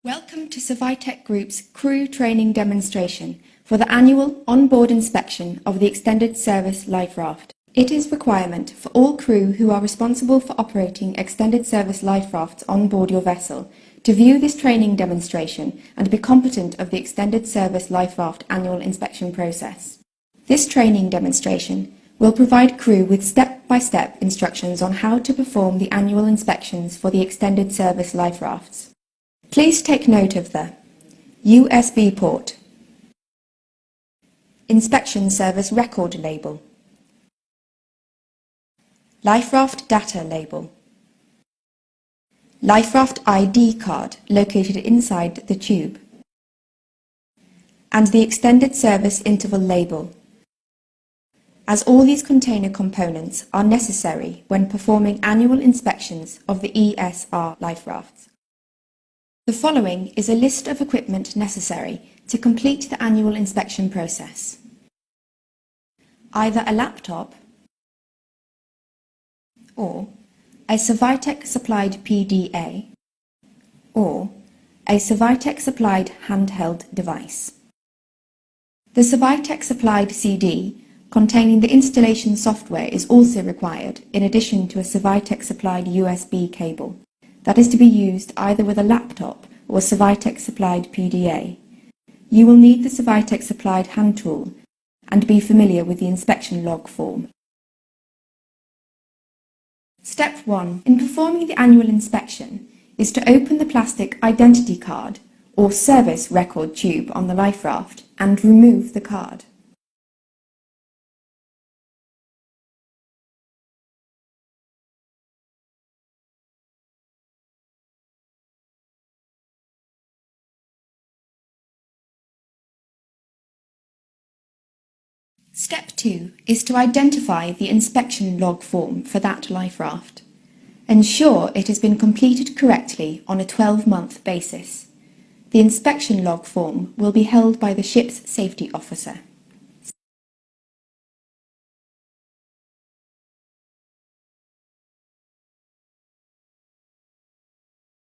Welcome to SURVITEC Group's crew training demonstration for the annual on-board inspection of the extended service life raft. It is requirement for all crew who are responsible for operating extended service life rafts on board your vessel to view this training demonstration and be competent of the extended service life raft annual inspection process. This training demonstration will provide crew with step-by-step instructions on how to perform the annual inspections for the extended service life rafts. Please take note of the USB port, Inspection Service Record label, Life Raft Data label, Life Raft ID card located inside the tube, and the Extended Service Interval label, as all these container components are necessary when performing annual inspections of the ESR life rafts. The following is a list of equipment necessary to complete the annual inspection process. Either a laptop or a SURVITEC supplied PDA or a SURVITEC supplied handheld device. The SURVITEC supplied CD containing the installation software is also required in addition to a SURVITEC supplied USB cable. That is to be used either with a laptop or a SURVITEC supplied PDA. You will need the SURVITEC supplied hand tool and be familiar with the inspection log form. Step 1 in performing the annual inspection is to open the plastic identity card or service record tube on the life raft and remove the card. Step 2 is to identify the inspection log form for that life raft. Ensure it has been completed correctly on a 12-month basis. The inspection log form will be held by the ship's safety officer.